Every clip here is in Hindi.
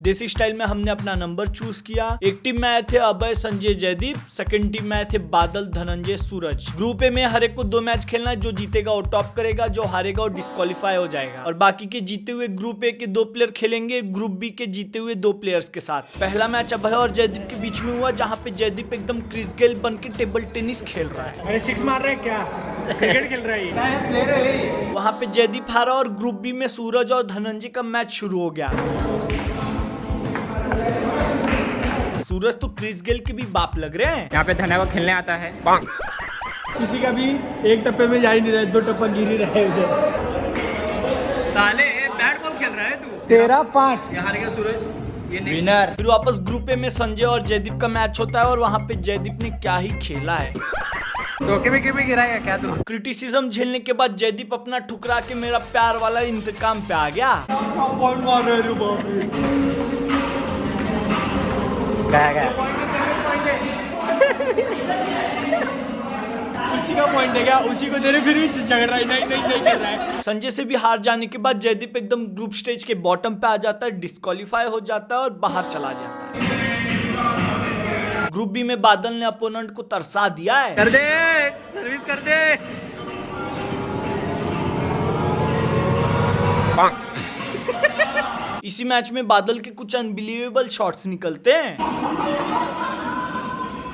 देसी स्टाइल में हमने अपना नंबर चूज किया। एक टीम में आए थे अभय, संजय, जयदीप। सेकंड टीम में आए थे बादल, धनंजय, सूरज। ग्रुप ए में हर एक को 2 मैच खेलना है। जो जीतेगा वो टॉप करेगा, जो हारेगा वो डिस्क्वालीफाई हो जाएगा। और बाकी के जीते हुए ग्रुप ए के 2 प्लेयर खेलेंगे ग्रुप बी के जीते हुए 2 प्लेयर्स के साथ। पहला मैच अभय और जयदीप के बीच में हुआ, जहाँ पे जयदीप एकदम क्रिस गेल बन के टेबल टेनिस खेल रहा है। अरे 6 मार रहा है क्या? क्रिकेट खेल रहा है प्लेयर है। वहाँ पे जयदीप हारा और ग्रुप बी में सूरज और धनंजय का मैच शुरू हो गया। सूरज तो क्रिस गेल के भी बाप लग रहे हैं। यहाँ पे धन्या को खेलने आता है। किसी का भी एक टप्पे में जा ही नहीं रहा, 2 टप्पा गिर ही रहे उधर। साले बैट बॉल खेल रहा है तू। 13-5 यहाँ हारेगा सूरज, ये विनर। फिर वापस ग्रुप ए में संजय और जयदीप का मैच होता है और वहाँ पे जयदीप ने क्या ही खेला है। धोखे में गिराएगा क्या तू? क्रिटिसिज्म झेलने के बाद जयदीप अपना ठुकरा के मेरा प्यार वाला इंतकाम पे आ गया। पॉइंट मार रहे रे बाप रे। उसी का पॉइंट है क्या? उसी को दे रहे, फिर भी झगड़ रहा है। नहीं कर रहा है। संजय से भी हार जाने के बाद जयदीप एकदम ग्रुप स्टेज के बॉटम पे आ जाता है, डिस्क्वालीफाई हो जाता है और बाहर चला जाता है। ग्रुप बी में बादल ने अपोनेंट को तरसा दिया है। कर दे, सर्विस कर दे। इसी मैच में बादल के कुछ अनबिलीवेबल शॉट्स निकलते हैं,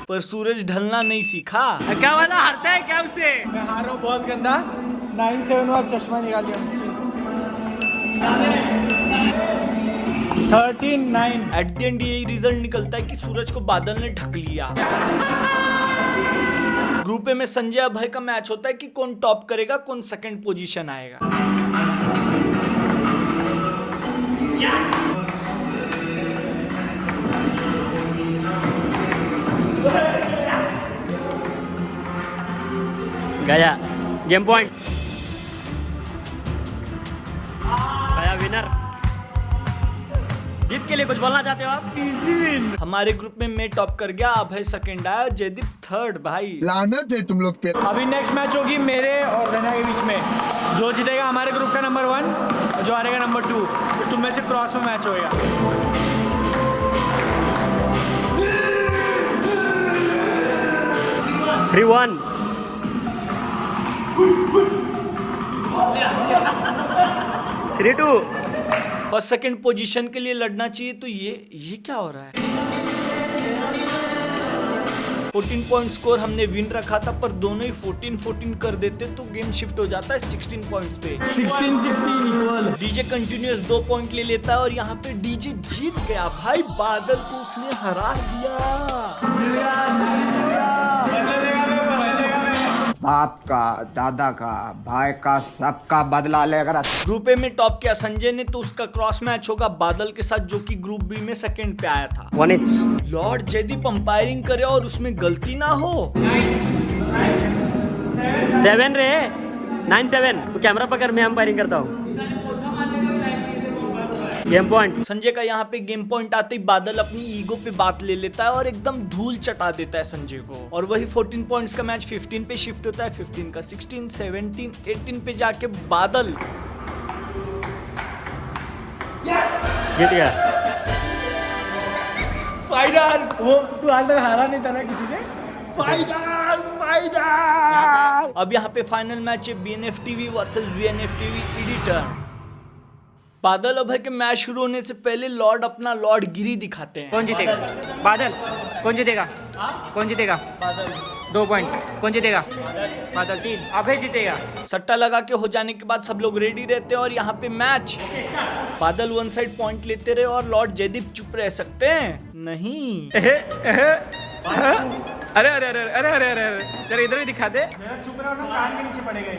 पर सूरज ढलना नहीं सीखा। क्या वाला हारता है क्या उससे? मैं हार रहा हूँ बहुत गंदा। 9-7 में चश्मा निकाल लिया मुझसे। 13-9। एट द एंड यही रिजल्ट निकलता है कि सूरज को बादल ने ढक लिया। ग्रुप ए में संजय अभय का मैच होता है कि कौन टॉप करेगा, कौन सेकंड पोजीशन आएगा। गया गेम पॉइंट, गया विनर। जीत के लिए कुछ बोलना चाहते हो आप? Easy win. हमारे ग्रुप में मैं टॉप कर गया, अभय सेकंड आया, जयदीप थर्ड। भाई लानत है तुम लोग पे। अभी नेक्स्ट मैच होगी मेरे और धन्या के बीच में। जो जीतेगा हमारे ग्रुप का नंबर 1 और जो हारेगा नंबर 2। तो तुम में से क्रॉस में मैच होएगा। 3-1। फर्स्ट सेकंड पोजीशन के लिए लड़ना चाहिए। तो ये क्या हो रहा है? 14 पॉइंट स्कोर हमने विन रखा था, पर दोनों ही 14-14 कर देते तो गेम शिफ्ट हो जाता है 16 पॉइंट्स पे। 16-16 इक्वल। डीजे कंटिन्यूअस 2 पॉइंट ले लेता है और यहाँ पे डीजे जीत गया। भाई बादल को उसने हरा दिया। बाप का, दादा का, भाई का, सबका बदला लेकर। ग्रुप ए में टॉप किया संजय ने, तो उसका क्रॉस मैच होगा बादल के साथ, जो कि ग्रुप बी में सेकंड पे आया था। 1-1। लॉर्ड जयदीप अंपायरिंग करे और उसमें गलती ना हो। 7 रे, 9-7। तो कैमरा पकड़, मैं अंपायरिंग करता हूँ। Game point. संजय का यहाँ पे गेम पॉइंट आते ही बादल अपनी ईगो पे बात ले लेता है और एकदम धूल चटा देता है संजय को। और वही 14 पॉइंट्स का मैच 15 पे शिफ्ट होता है, 15 का 16, 17, 18 पे जाके बादल जीत गया। फाइनल। वो तू आज तक हारा नहीं था ना किसी से? फाइनल। अब यहाँ पे फाइनल मैच है BNF TV versus VNF TV editor. बादल अभय के मैच शुरू होने से पहले लॉर्ड अपना लॉर्ड गिरी दिखाते हैं। कौन जीतेगा? बादल। कौन जीतेगा? कौन जीतेगा? 2 पॉइंट। कौन जीतेगा? बादल। 3। अभय जीतेगा। सट्टा लगा के हो जाने के बाद सब लोग रेडी रहते हैं और यहाँ पे मैच। बादल 1 साइड पॉइंट लेते रहे और लॉर्ड जयदीप चुप रह सकते हैं? नहीं। अरे अरे अरे अरे अरे अरे अरे, जरा इधर भी दिखा दे। चुप रहो ना, कान के नीचे पड़े गए।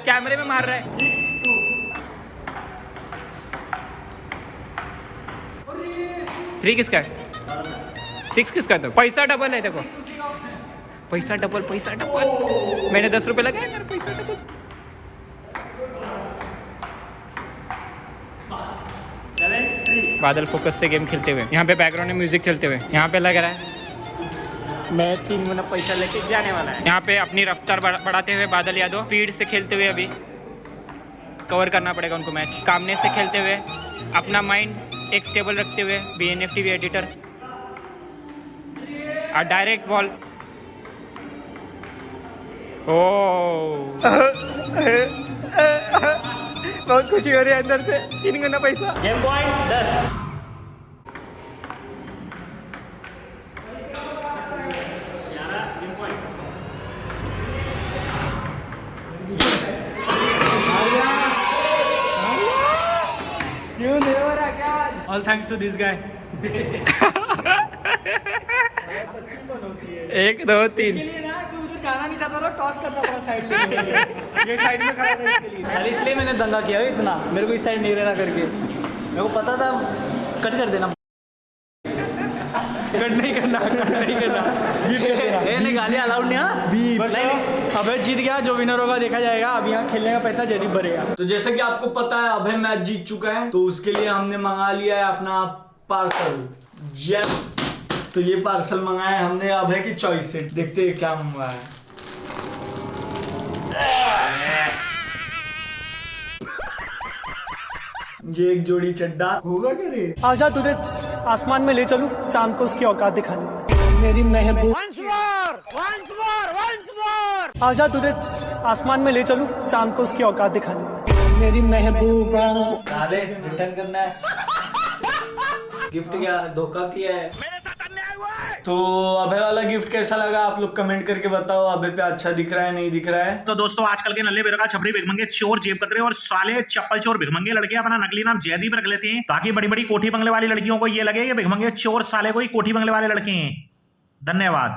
कैमरे में मार रहा है। 3 किसका है? 6 किसका है? तो पैसा डबल है। देखो, पैसा डबल। मैंने 10 रुपए लगाए, मेरा पैसा डबल। बादल फोकस से गेम खेलते हुए, यहाँ पे बैकग्राउंड में म्यूजिक चलते हुए, यहाँ पे लग रहा है मैं 3 गुना पैसा लेके जाने वाला है। यहाँ पे अपनी रफ्तार बढ़ाते हुए बादल यादव स्पीड से खेलते हुए अभी कवर करना पड़ेगा उनको मैच। कामने से खेलते हुए, अपना माइंड एक स्टेबल रखते हुए, BNF TV एडिटर और डायरेक्ट बॉल। ओ बहुत खुशी हो रही है अंदर से। 3 गुना पैसा। Game point 10। All thanks to this guy. 1 2 3 इसके लिए ना कि उधर जाना नहीं चाहता था, टॉस करना पड़ा साइड में। ये साइड में खड़ा था इसके लिए। यार इसलिए मैंने दंगा किया है इतना, मेरे को इस साइड नहीं रहना करके। मेरे को पता था कट कर देना। कट नहीं करना, कट नहीं करना। नहीं गाली अलाउड नहीं। हाँ बस अभय जीत गया, जो विनर होगा देखा जाएगा। अब यहाँ खेलने का पैसा जयदीप भरेगा। तो जैसा कि आपको पता है अभय मैच जीत चुका है, तो उसके लिए हमने मंगा लिया है अपना पार्सल। यस, तो ये पार्सल मंगाया है हमने अभय की चॉइस से। देखते हैं क्या मंगवाया है। ये एक जोड़ी चड्डा होगा क्या रे? आजा तुझे आसमान में ले चलूं, चांद को उसकी औकात दिखाने मेरी महबूब। आजा तुझे आसमान में ले चलूं, चांद को उसकी औकात दिखाने मेरी महबूबा। साले रिटर्न करना है। गिफ्ट क्या धोखा किया है। तो अभय वाला गिफ्ट कैसा लगा आप लोग कमेंट करके बताओ। अभय पे अच्छा दिख रहा है नहीं दिख रहा है? तो दोस्तों आजकल के नल्ले बेरोजगार छपरी भिखमंगे चोर जेब कतरे और साले चप्पल चोर भिखमंगे लड़के अपना नकली नाम जयदीप रख लेते हैं, ताकि बड़ी बड़ी कोठी बंगले वाली लड़कियों को ये लगे ये भिखमंगे चोर साले कोई कोठी बंगले वाले लड़के हैं। धन्यवाद।